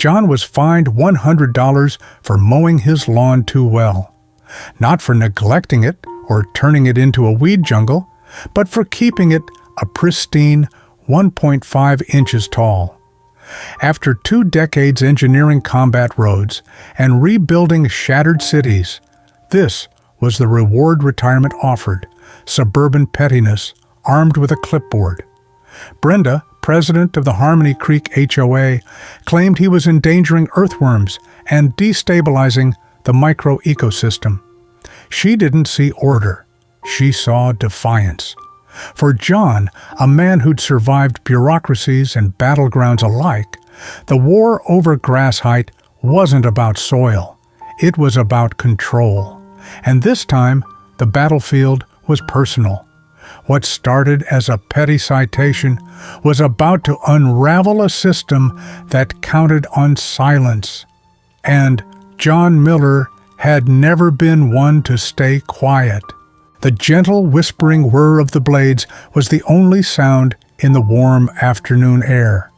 John was fined $100 for mowing his lawn too well. Not for neglecting it or turning it into a weed jungle, but for keeping it a pristine 1.5 inches tall. After 2 decades engineering combat roads and rebuilding shattered cities, this was the reward retirement offered: suburban pettiness armed with a clipboard. Brenda, president of the Harmony Creek HOA, claimed he was endangering earthworms and destabilizing the micro-ecosystem. She didn't see order. She saw defiance. For John, a man who'd survived bureaucracies and battlegrounds alike, the war over grass height wasn't about soil. It was about control. And this time, the battlefield was personal. What started as a petty citation was about to unravel a system that counted on silence. And John Miller had never been one to stay quiet. The gentle whispering whir of the blades was the only sound in the warm afternoon air.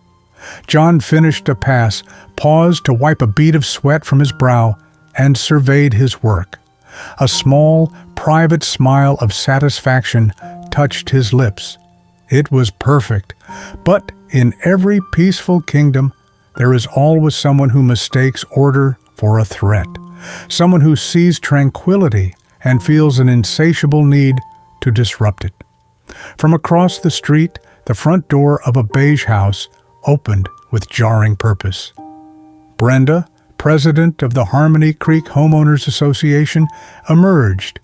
John finished a pass, paused to wipe a bead of sweat from his brow, and surveyed his work. A small, private smile of satisfaction touched his lips. It was perfect, but in every peaceful kingdom, there is always someone who mistakes order for a threat, someone who sees tranquility and feels an insatiable need to disrupt it. From across the street, the front door of a beige house opened with jarring purpose. Brenda, president of the Harmony Creek Homeowners Association, emerged.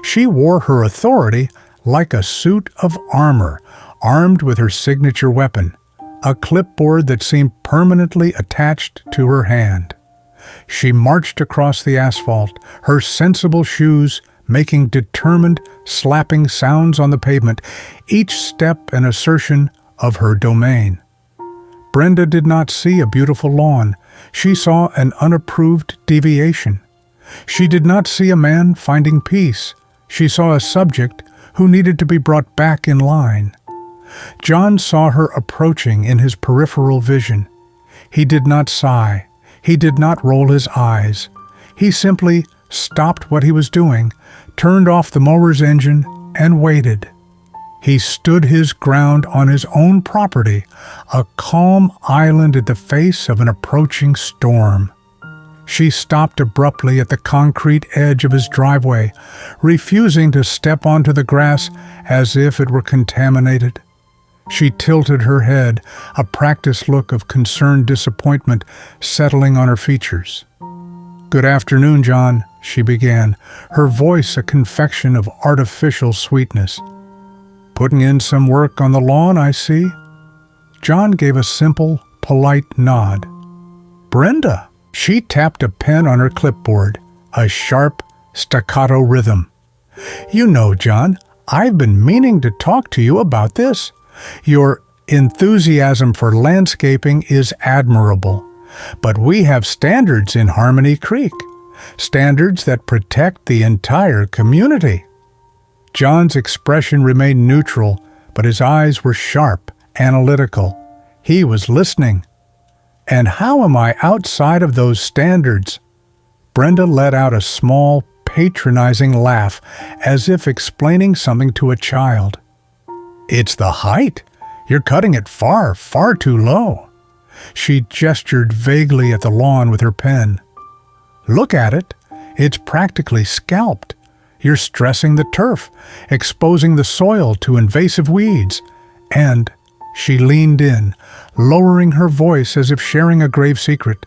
She wore her authority like a suit of armor, armed with her signature weapon, a clipboard that seemed permanently attached to her hand. She marched across the asphalt, her sensible shoes making determined, slapping sounds on the pavement, each step an assertion of her domain. Brenda did not see a beautiful lawn. She saw an unapproved deviation. She did not see a man finding peace. She saw a subject who needed to be brought back in line. John saw her approaching in his peripheral vision. He did not sigh. He did not roll his eyes. He simply stopped what he was doing, turned off the mower's engine, and waited. He stood his ground on his own property, a calm island at the face of an approaching storm. She stopped abruptly at the concrete edge of his driveway, refusing to step onto the grass as if it were contaminated. She tilted her head, a practiced look of concerned disappointment settling on her features. "Good afternoon, John," she began, her voice a confection of artificial sweetness. "Putting in some work on the lawn, I see." John gave a simple, polite nod. "Brenda." She tapped a pen on her clipboard, a sharp, staccato rhythm. "You know, John, I've been meaning to talk to you about this. Your enthusiasm for landscaping is admirable, but we have standards in Harmony Creek, standards that protect the entire community." John's expression remained neutral, but his eyes were sharp, analytical. He was listening. "And how am I outside of those standards?" Brenda let out a small, patronizing laugh, as if explaining something to a child. "It's the height. You're cutting it far, far too low." She gestured vaguely at the lawn with her pen. "Look at it. It's practically scalped. You're stressing the turf, exposing the soil to invasive weeds. And," she leaned in, lowering her voice as if sharing a grave secret,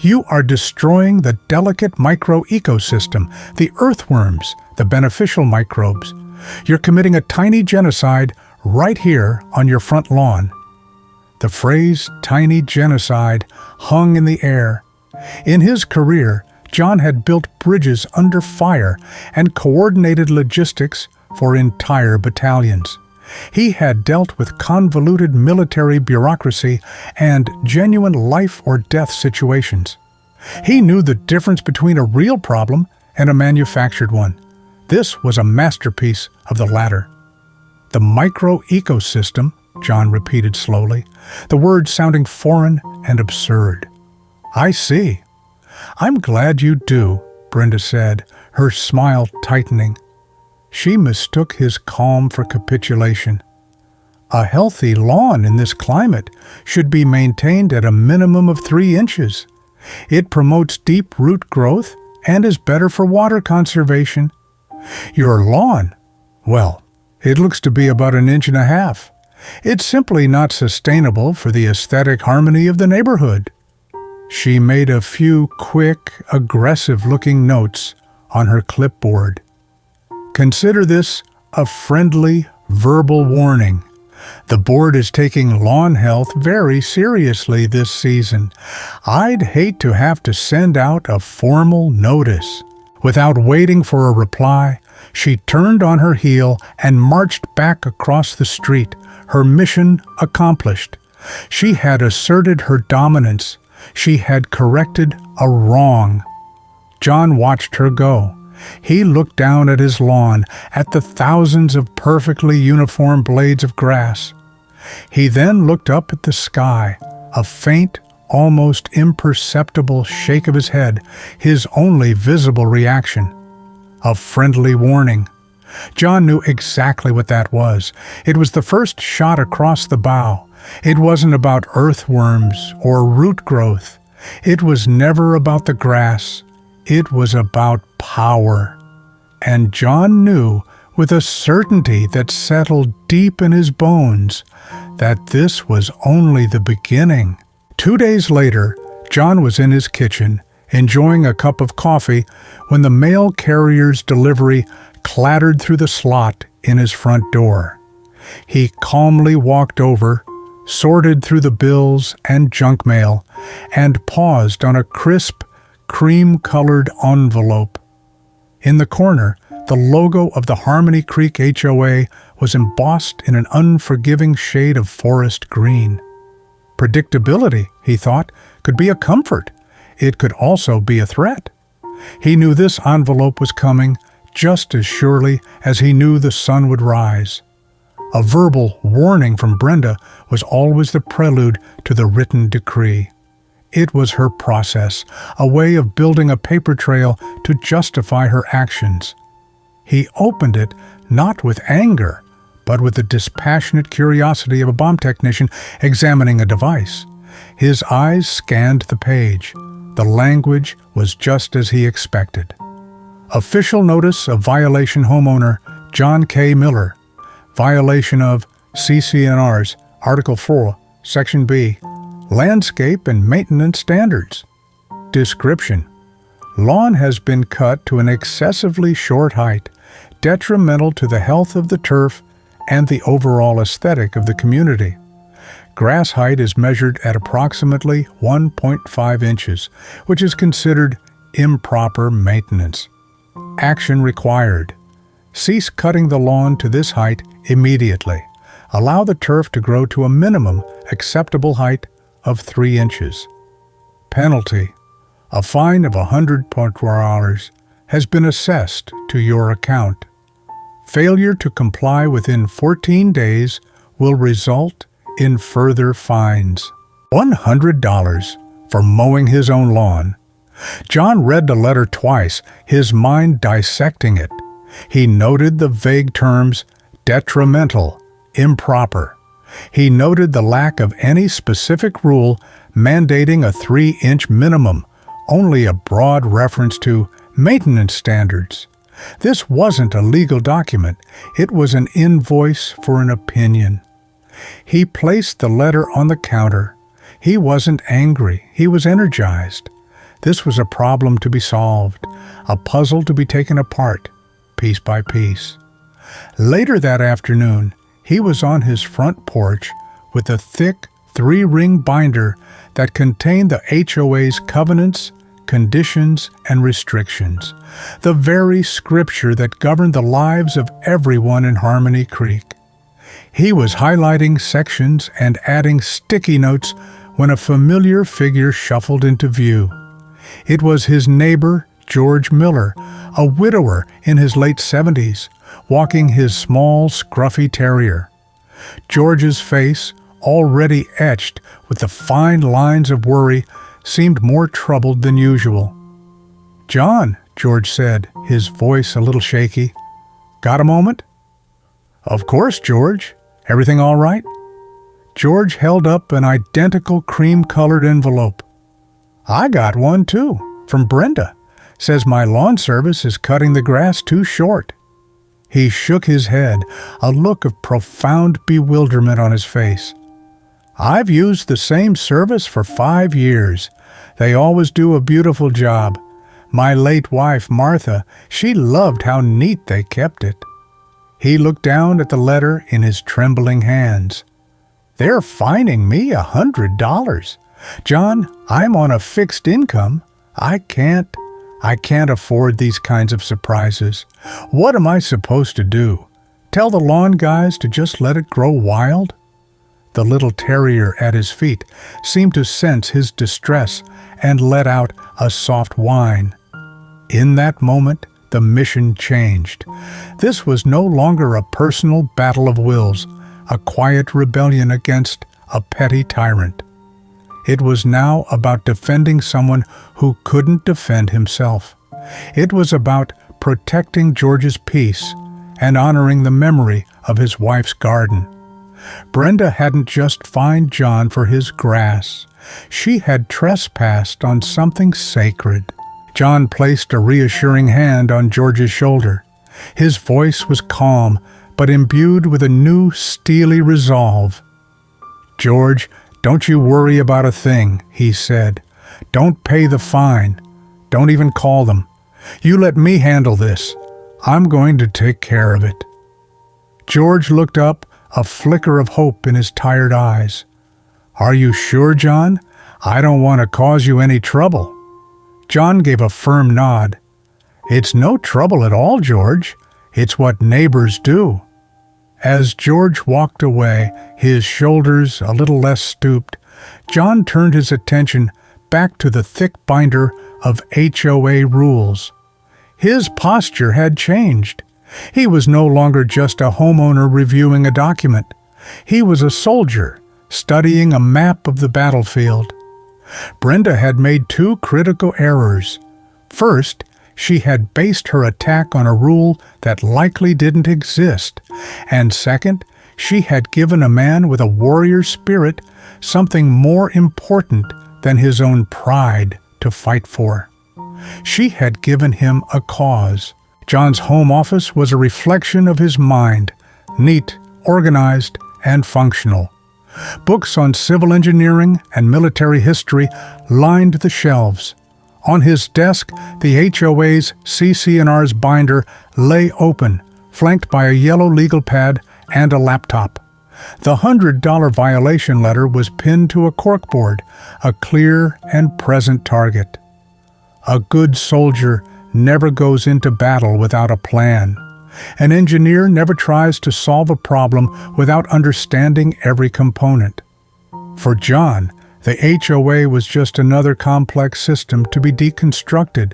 "you are destroying the delicate micro-ecosystem, the earthworms, the beneficial microbes. You're committing a tiny genocide right here on your front lawn." The phrase "tiny genocide" hung in the air. In his career, John had built bridges under fire and coordinated logistics for entire battalions. He had dealt with convoluted military bureaucracy and genuine life-or-death situations. He knew the difference between a real problem and a manufactured one. This was a masterpiece of the latter. "The micro-ecosystem," John repeated slowly, the word sounding foreign and absurd. I see. I'm glad you do, Brenda said, her smile tightening. She mistook his calm for capitulation. A healthy lawn in this climate should be maintained at a minimum of 3 inches. It promotes deep root growth and is better for water conservation. Your lawn, well, it looks to be about 1.5 inches. It's simply not sustainable for the aesthetic harmony of the neighborhood. She made a few quick, aggressive-looking notes on her clipboard. Consider this a friendly, verbal warning. The board is taking lawn health very seriously this season. I'd hate to have to send out a formal notice. Without waiting for a reply, she turned on her heel and marched back across the street, her mission accomplished. She had asserted her dominance. She had corrected a wrong. John watched her go. He looked down at his lawn, at the thousands of perfectly uniform blades of grass. He then looked up at the sky, a faint, almost imperceptible shake of his head, his only visible reaction. A friendly warning. John knew exactly what that was. It was the first shot across the bow. It wasn't about earthworms or root growth. It was never about the grass. It was about power. And John knew with a certainty that settled deep in his bones that this was only the beginning. 2 days later, John was in his kitchen, enjoying a cup of coffee, when the mail carrier's delivery clattered through the slot in his front door. He calmly walked over, sorted through the bills and junk mail, and paused on a crisp, cream-colored envelope. In the corner, the logo of the Harmony Creek HOA was embossed in an unforgiving shade of forest green. Predictability, he thought, could be a comfort. It could also be a threat. He knew this envelope was coming just as surely as he knew the sun would rise. A verbal warning from Brenda was always the prelude to the written decree. It was her process, a way of building a paper trail to justify her actions. He opened it not with anger, but with the dispassionate curiosity of a bomb technician examining a device. His eyes scanned the page. The language was just as he expected. Official notice of violation, homeowner John K. Miller. Violation of CCNR's Article 4, Section B, Landscape and Maintenance Standards. Description: lawn has been cut to an excessively short height, detrimental to the health of the turf and the overall aesthetic of the community. Grass height is measured at approximately 1.5 inches, which is considered improper maintenance. Action required: cease cutting the lawn to this height immediately. Allow the turf to grow to a minimum acceptable height of 3 inches. Penalty: a fine of $100 has been assessed to your account. Failure to comply within 14 days will result in further fines. $100 for mowing his own lawn. John read the letter twice, his mind dissecting it. He noted the vague terms detrimental, improper. He noted the lack of any specific rule mandating a 3-inch minimum, only a broad reference to maintenance standards. This wasn't a legal document. It was an invoice for an opinion. He placed the letter on the counter. He wasn't angry. He was energized. This was a problem to be solved, a puzzle to be taken apart, piece by piece. Later that afternoon, he was on his front porch with a thick 3-ring binder that contained the HOA's covenants, conditions, and restrictions, the very scripture that governed the lives of everyone in Harmony Creek. He was highlighting sections and adding sticky notes when a familiar figure shuffled into view. It was his neighbor, George Miller, a widower in his late 70s, walking his small, scruffy terrier. George's face, already etched with the fine lines of worry, seemed more troubled than usual. "John," George said, his voice a little shaky. "Got a moment?" "Of course, George. Everything all right?" George held up an identical cream-colored envelope. "I got one, too, from Brenda. Says my lawn service is cutting the grass too short." He shook his head, a look of profound bewilderment on his face. "I've used the same service for 5 years. They always do a beautiful job. My late wife, Martha, she loved how neat they kept it." He looked down at the letter in his trembling hands. "They're fining me $100. John, I'm on a fixed income. I can't afford these kinds of surprises. What am I supposed to do? Tell the lawn guys to just let it grow wild?" The little terrier at his feet seemed to sense his distress and let out a soft whine. In that moment, the mission changed. This was no longer a personal battle of wills, a quiet rebellion against a petty tyrant. It was now about defending someone who couldn't defend himself. It was about protecting George's peace and honoring the memory of his wife's garden. Brenda hadn't just fined John for his grass. She had trespassed on something sacred. John placed a reassuring hand on George's shoulder. His voice was calm, but imbued with a new, steely resolve. "George, don't you worry about a thing," he said. "Don't pay the fine. Don't even call them. You let me handle this. I'm going to take care of it." George looked up, a flicker of hope in his tired eyes. "Are you sure, John? I don't want to cause you any trouble." John gave a firm nod. "It's no trouble at all, George. It's what neighbors do." As George walked away, his shoulders a little less stooped, John turned his attention back to the thick binder of HOA rules. His posture had changed. He was no longer just a homeowner reviewing a document. He was a soldier, studying a map of the battlefield. Brenda had made 2 critical errors. First, she had based her attack on a rule that likely didn't exist. And second, she had given a man with a warrior spirit something more important than his own pride to fight for. She had given him a cause. John's home office was a reflection of his mind, neat, organized, and functional. Books on civil engineering and military history lined the shelves. On his desk, the HOA's CC&R's binder lay open, flanked by a yellow legal pad and a laptop. The $100 violation letter was pinned to a corkboard, a clear and present target. A good soldier never goes into battle without a plan. An engineer never tries to solve a problem without understanding every component. For John, the HOA was just another complex system to be deconstructed.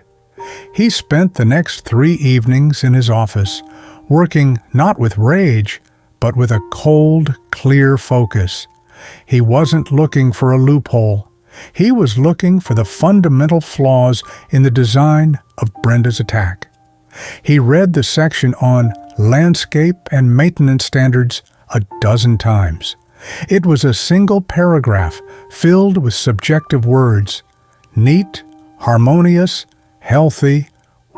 He spent the next 3 evenings in his office, working not with rage, but with a cold, clear focus. He wasn't looking for a loophole. He was looking for the fundamental flaws in the design of Brenda's attack. He read the section on landscape and maintenance standards a dozen times. It was a single paragraph filled with subjective words: neat, harmonious, healthy,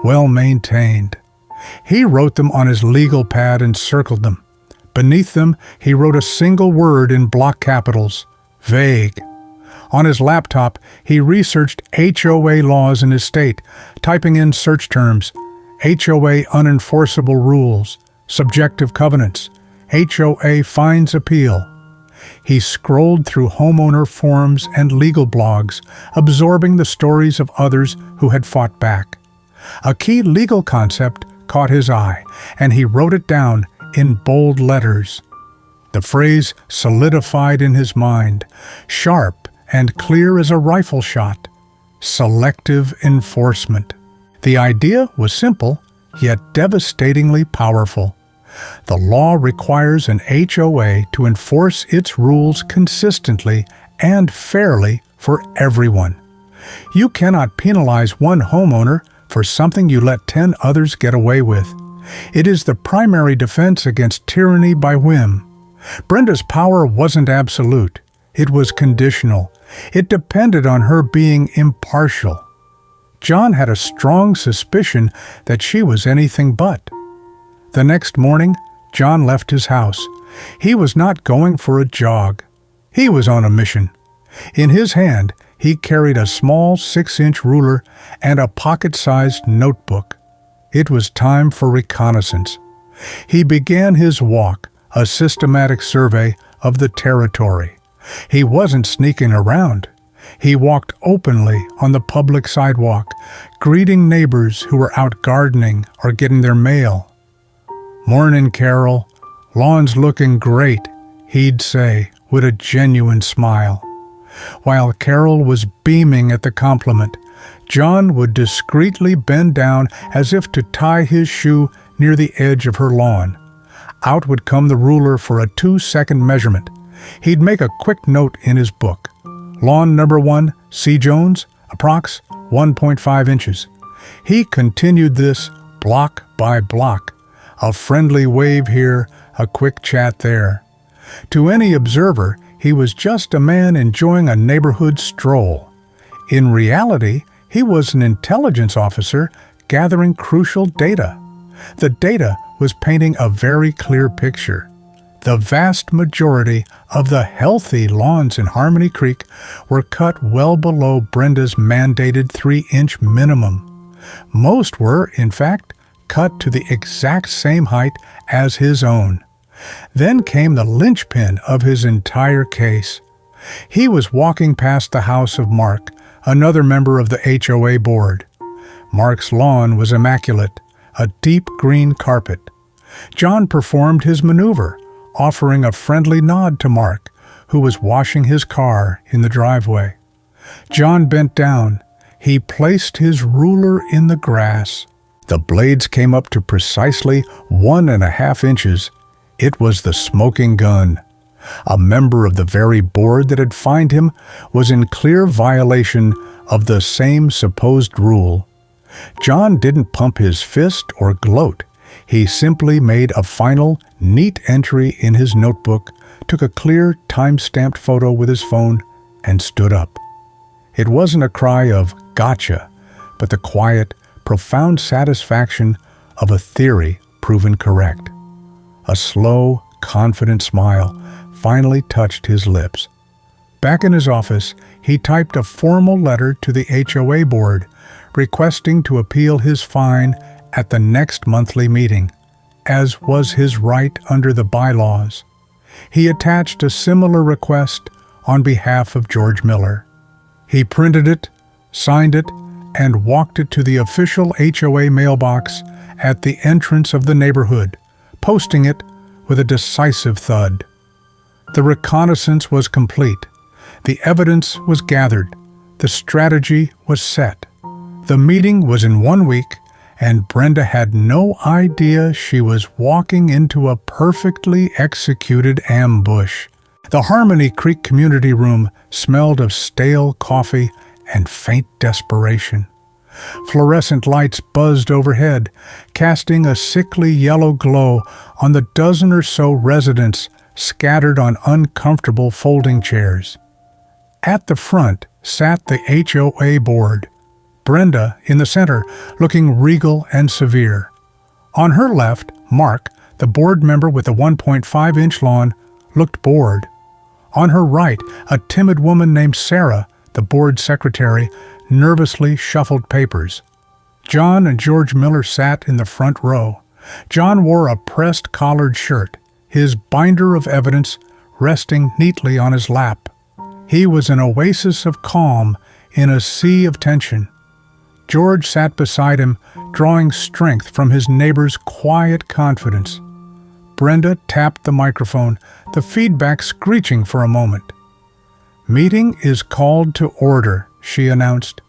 well-maintained. He wrote them on his legal pad and circled them. Beneath them, he wrote a single word in block capitals: vague. On his laptop, he researched HOA laws in his state, typing in search terms: HOA unenforceable rules, subjective covenants, HOA fines appeal. He scrolled through homeowner forums and legal blogs, absorbing the stories of others who had fought back. A key legal concept caught his eye, and he wrote it down in bold letters. The phrase solidified in his mind, sharp and clear as a rifle shot: selective enforcement. The idea was simple, yet devastatingly powerful. The law requires an HOA to enforce its rules consistently and fairly for everyone. You cannot penalize one homeowner for something you let 10 others get away with. It is the primary defense against tyranny by whim. Brenda's power wasn't absolute. It was conditional. It depended on her being impartial. John had a strong suspicion that she was anything but. The next morning, John left his house. He was not going for a jog. He was on a mission. In his hand, he carried a small 6-inch ruler and a pocket-sized notebook. It was time for reconnaissance. He began his walk, a systematic survey of the territory. He wasn't sneaking around. He walked openly on the public sidewalk, greeting neighbors who were out gardening or getting their mail. "Mornin', Carol. Lawn's looking great," he'd say with a genuine smile. While Carol was beaming at the compliment, John would discreetly bend down as if to tie his shoe near the edge of her lawn. Out would come the ruler for a 2-second measurement. He'd make a quick note in his book. Lawn number 1, C. Jones, approx. 1.5 inches. He continued this block by block. A friendly wave here, a quick chat there. To any observer, he was just a man enjoying a neighborhood stroll. In reality, he was an intelligence officer gathering crucial data. The data was painting a very clear picture. The vast majority of the healthy lawns in Harmony Creek were cut well below Brenda's mandated 3-inch minimum. Most were, in fact, cut to the exact same height as his own. Then came the linchpin of his entire case. He was walking past the house of Mark, another member of the HOA board. Mark's lawn was immaculate, a deep green carpet. John performed his maneuver, offering a friendly nod to Mark, who was washing his car in the driveway. John bent down. He placed his ruler in the grass. The blades came up to precisely 1.5 inches. It was the smoking gun. A member of the very board that had fined him was in clear violation of the same supposed rule. John didn't pump his fist or gloat. He simply made a final, neat entry in his notebook, took a clear, time-stamped photo with his phone, and stood up. It wasn't a cry of "gotcha," but the quiet, profound satisfaction of a theory proven correct. A slow, confident smile finally touched his lips. Back in his office, he typed a formal letter to the HOA board, requesting to appeal his fine at the next monthly meeting, as was his right under the bylaws. He attached a similar request on behalf of George Miller. He printed it, signed it, and walked it to the official HOA mailbox at the entrance of the neighborhood, posting it with a decisive thud. The reconnaissance was complete. The evidence was gathered. The strategy was set. The meeting was in 1 week, and Brenda had no idea she was walking into a perfectly executed ambush. The Harmony Creek community room smelled of stale coffee and faint desperation. Fluorescent lights buzzed overhead, casting a sickly yellow glow on the dozen or so residents scattered on uncomfortable folding chairs. At the front sat the HOA board, Brenda in the center, looking regal and severe. On her left, Mark, the board member with the 1.5-inch lawn, looked bored. On her right, a timid woman named Sarah, the board secretary, nervously shuffled papers. John and George Miller sat in the front row. John wore a pressed collared shirt, his binder of evidence resting neatly on his lap. He was an oasis of calm in a sea of tension. George sat beside him, drawing strength from his neighbor's quiet confidence. Brenda tapped the microphone, the feedback screeching for a moment. "Meeting is called to order," she announced.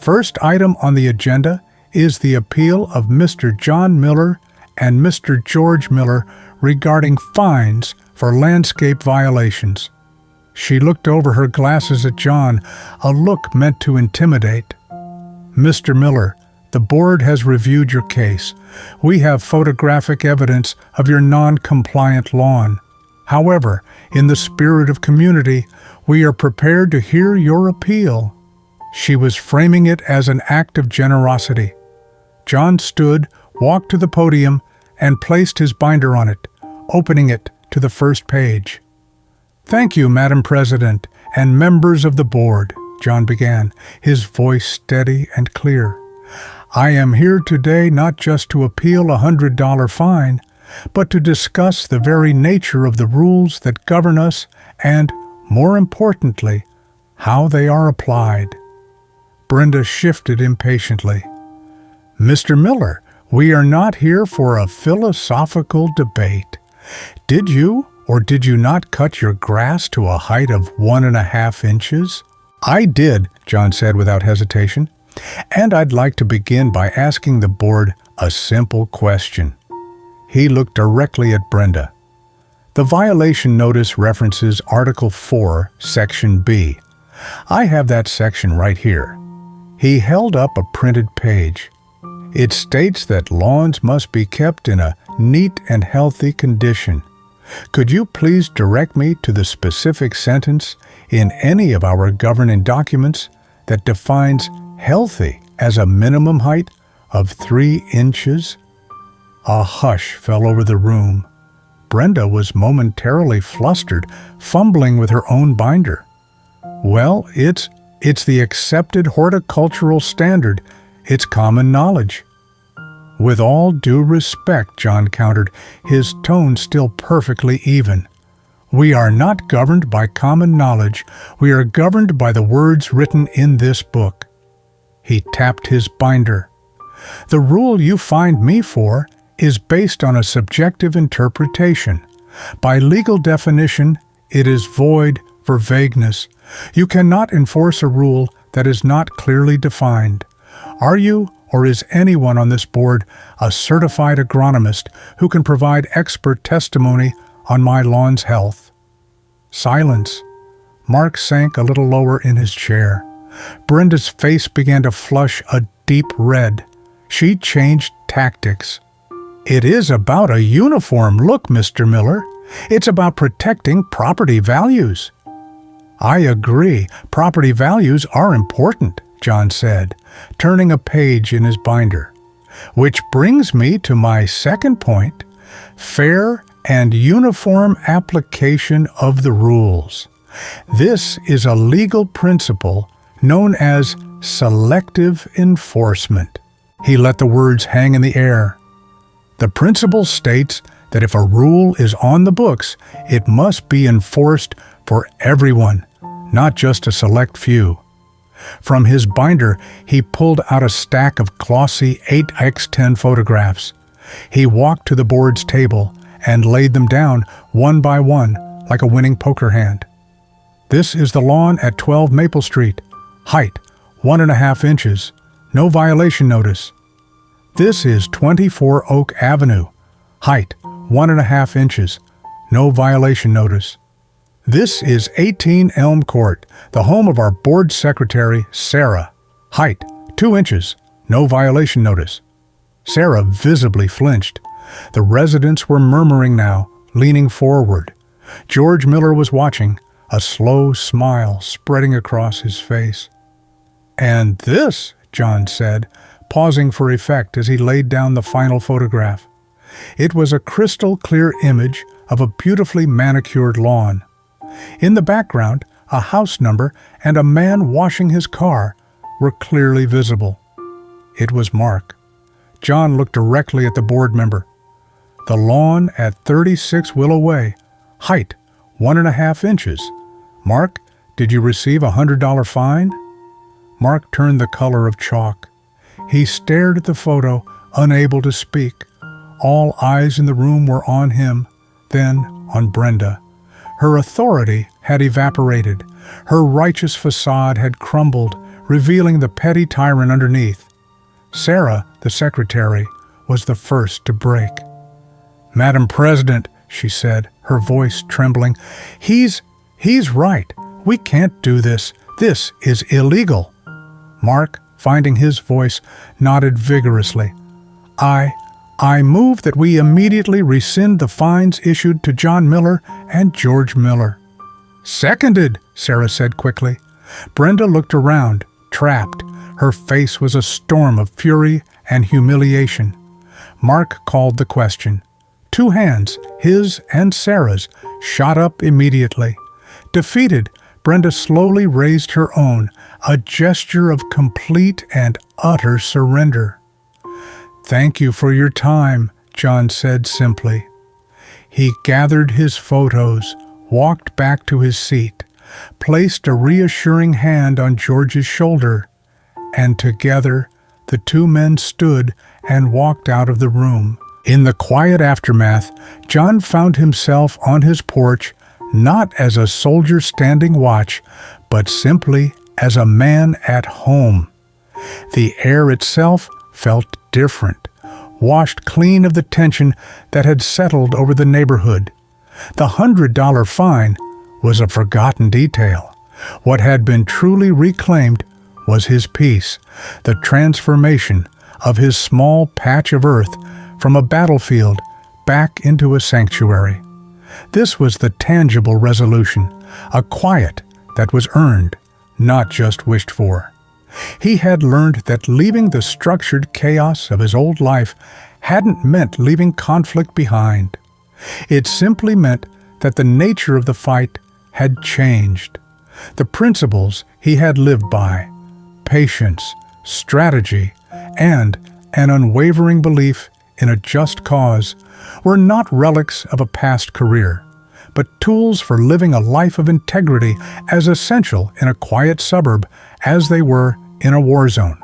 "First item on the agenda is the appeal of Mr. John Miller and Mr. George Miller regarding fines for landscape violations." She looked over her glasses at John, a look meant to intimidate. "Mr. Miller, the board has reviewed your case. We have photographic evidence of your non-compliant lawn. However, in the spirit of community, we are prepared to hear your appeal." She was framing it as an act of generosity. John stood, walked to the podium, and placed his binder on it, opening it to the first page. "Thank you, Madam President, and members of the board," John began, his voice steady and clear. "I am here today not just to appeal a $100 fine, but to discuss the very nature of the rules that govern us and, more importantly, how they are applied." Brenda shifted impatiently. "Mr. Miller, we are not here for a philosophical debate. Did you or did you not cut your grass to a height of 1.5 inches? "I did," John said without hesitation. "And I'd like to begin by asking the board a simple question." He looked directly at Brenda. "The violation notice references Article 4, Section B. I have that section right here." He held up a printed page. "It states that lawns must be kept in a neat and healthy condition. Could you please direct me to the specific sentence in any of our governing documents that defines healthy as a minimum height of 3 inches? A hush fell over the room. Brenda was momentarily flustered, fumbling with her own binder. "Well, it's the accepted horticultural standard. It's common knowledge." "With all due respect," John countered, his tone still perfectly even. "We are not governed by common knowledge. We are governed by the words written in this book." He tapped his binder. "The rule you find me for is based on a subjective interpretation. By legal definition, it is void for vagueness. You cannot enforce a rule that is not clearly defined. Are you, or is anyone on this board, a certified agronomist who can provide expert testimony on my lawn's health?" Silence. Mark sank a little lower in his chair. Brenda's face began to flush a deep red. She changed tactics. "It is about a uniform look, Mr. Miller. It's about protecting property values." "I agree. Property values are important," John said, turning a page in his binder. "Which brings me to my second point, fair and uniform application of the rules. This is a legal principle known as selective enforcement." He let the words hang in the air. "The principle states that if a rule is on the books, it must be enforced for everyone, not just a select few." From his binder, he pulled out a stack of glossy 8x10 photographs. He walked to the board's table and laid them down one by one like a winning poker hand. "This is the lawn at 12 Maple Street. Height, 1.5 inches. No violation notice. This is 24 Oak Avenue. Height, 1.5 inches. No violation notice. This is 18 Elm Court, the home of our board secretary, Sarah. Height, 2 inches. No violation notice." Sarah visibly flinched. The residents were murmuring now, leaning forward. George Miller was watching, a slow smile spreading across his face. "And this," John said, pausing for effect as he laid down the final photograph. It was a crystal-clear image of a beautifully manicured lawn. In the background, a house number and a man washing his car were clearly visible. It was Mark. John looked directly at the board member. "The lawn at 36 Willow Way. Height, 1.5 inches. Mark, did you receive a $100 fine?" Mark turned the color of chalk. He stared at the photo, unable to speak. All eyes in the room were on him, then on Brenda. Her authority had evaporated. Her righteous facade had crumbled, revealing the petty tyrant underneath. Sarah, the secretary, was the first to break. "Madam President," she said, her voice trembling, He's "He's right. We can't do this. This is illegal." Mark, finding his voice, nodded vigorously. I move that we immediately rescind the fines issued to John Miller and George Miller." "Seconded," Sarah said quickly. Brenda looked around, trapped. Her face was a storm of fury and humiliation. Mark called the question. 2 hands, his and Sarah's, shot up immediately. Defeated, Brenda slowly raised her own, a gesture of complete and utter surrender. "Thank you for your time," John said simply. He gathered his photos, walked back to his seat, placed a reassuring hand on George's shoulder, and together the 2 men stood and walked out of the room. In the quiet aftermath, John found himself on his porch not as a soldier standing watch, but simply as a man at home. The air itself felt different, washed clean of the tension that had settled over the neighborhood. The $100 fine was a forgotten detail. What had been truly reclaimed was his peace, the transformation of his small patch of earth from a battlefield back into a sanctuary. This was the tangible resolution, a quiet that was earned, not just wished for. He had learned that leaving the structured chaos of his old life hadn't meant leaving conflict behind. It simply meant that the nature of the fight had changed. The principles he had lived by, patience, strategy, and an unwavering belief in a just cause, were not relics of a past career, but tools for living a life of integrity as essential in a quiet suburb as they were in a war zone.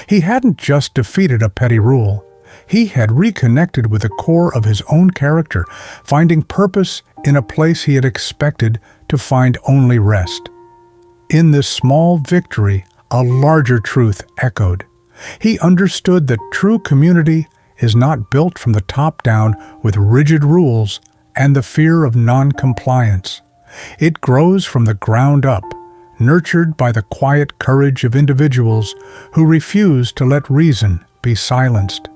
He hadn't just defeated a petty rule. He had reconnected with the core of his own character, finding purpose in a place he had expected to find only rest. In this small victory, a larger truth echoed. He understood that true community is not built from the top down with rigid rules and the fear of non-compliance. It grows from the ground up, nurtured by the quiet courage of individuals who refuse to let reason be silenced.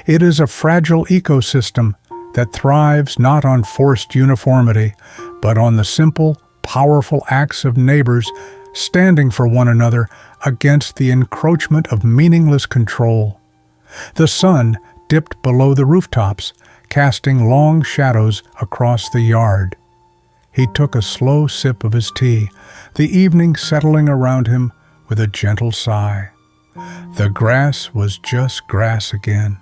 It is a fragile ecosystem that thrives not on forced uniformity, but on the simple, powerful acts of neighbors standing for one another against the encroachment of meaningless control. The sun dipped below the rooftops, casting long shadows across the yard. He took a slow sip of his tea, the evening settling around him with a gentle sigh. The grass was just grass again.